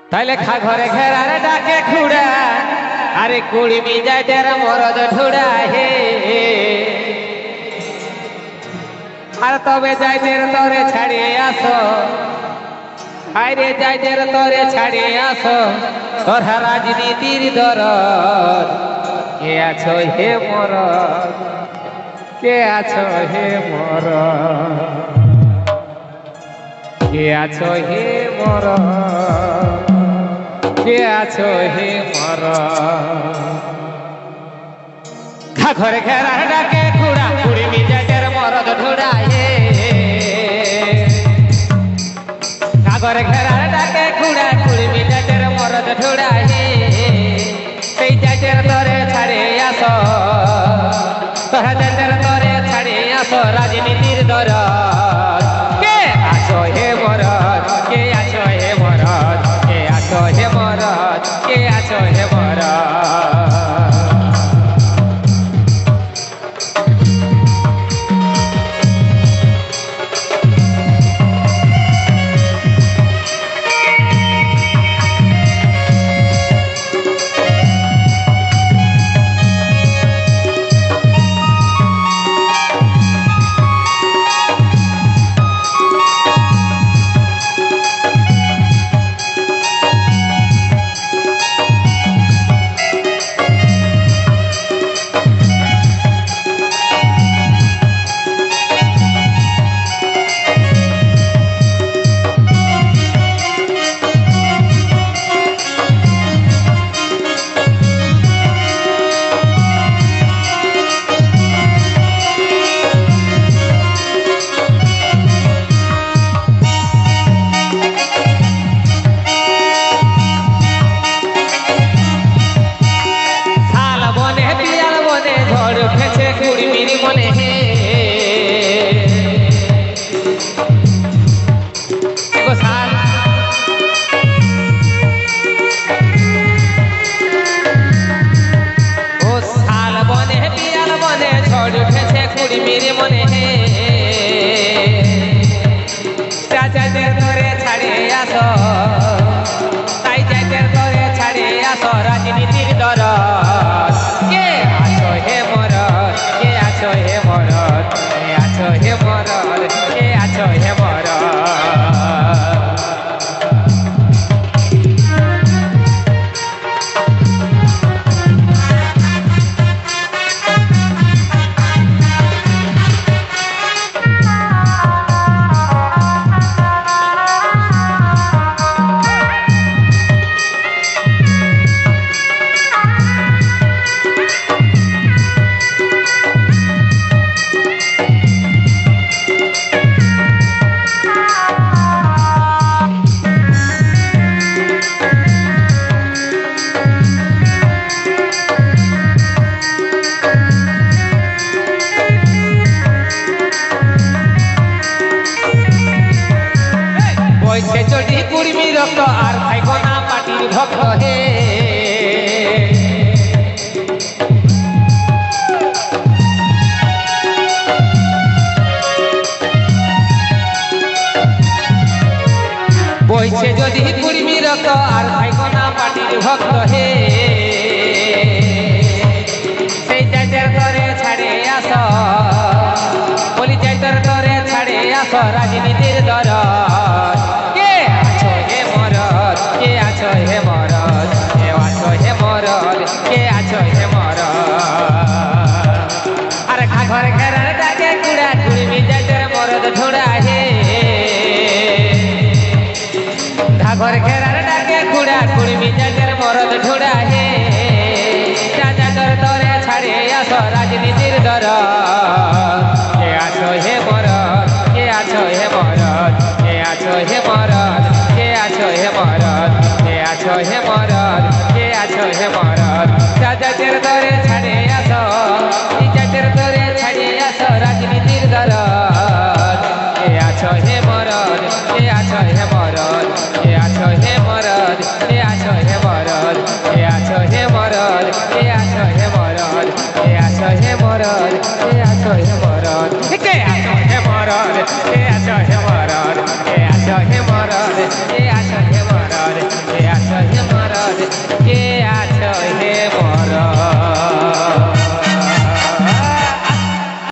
তাইলে খা ঘরে ঘেরারে ডাকে খুড়া আরে কুড়ি মিজাই তেরা মরদ ঠুড়া হে আর তবে যাইদের তরে ছাড়িয়ে আসো আরে যাইদের তরে ছাড়িয়ে আসো তোরা রাজনীতির দরদ কে আছো হে মরদ কে আছো হে মরদ কে আছো হে মরদ কে আছো হে মরদ খা ঘরে ঘেরা ডাকে খুড়া কুড়ি মিজাজের মরদ ঠুড়া হে খা ঘরে ঘেরা ডাকে খুড়া কুড়ি মিজাজের মরদ ঠুড়া হে সেই জাজের তরে ছাড়ে আসো তোরা জাজের তরে ছাড়ে আসো রাজনীতির দরদ কে আছো হে মরদ কে আছো হে মরদ কে আছো হে মরদ কে আছো হে মরদ मेरे मने जाजर तोरे छाड़े आसो ताई जाजर तोरे छाड़े आसो राजनीतिर दरद के आछो हे मरद के आछो हे मरद के आछो हे मरद के आछो हे मरद বইছে চটি কুড়মি রক্ত আর থাইকো না পাটির ভক্ত হে বইছে যদি কুড়মি রক্ত আর থাইকো না পাটির ভক্ত হে সেই জাজের তরে ছাড়ে আসো বলি জাজের তরে ছাড়ে আসো রাজনীতির দরদ কে আছো হে মরদ কে আছো হে মরদ কে আছো হে মরদ আরে খা ঘরে ঘেরার ডাকে কুড়া কুড়ি মিজাজের মরদ ঠুড়া হে খা ঘরে ঘেরার ডাকে কুড়া কুড়ি মিজাজের মরদ ঠুড়া হে জাজের তরে ছাড়ে আসো রাজনীতির দরদ কে আছো হে মরদ কে আছো হে মরদ কে আছো হে মরদ কে আছো হে মরদ কে আছো হে মরদ কে আছো হে মরদ জাজের তরে ছাড়ে আসো জাজের তরে ছাড়ে আসো রাজনীতির দরদ কে আছো হে মরদ কে আছো হে মরদ কে আছো হে মরদ কে আছো হে মরদ কে আছো হে মরদ কে আছো হে মরদ কে আছো হে মরদ কে আছো হে মরদ কে আছো হে মরদ কে আছো হে মরদ কে আছো হে মরদ কে আছো হে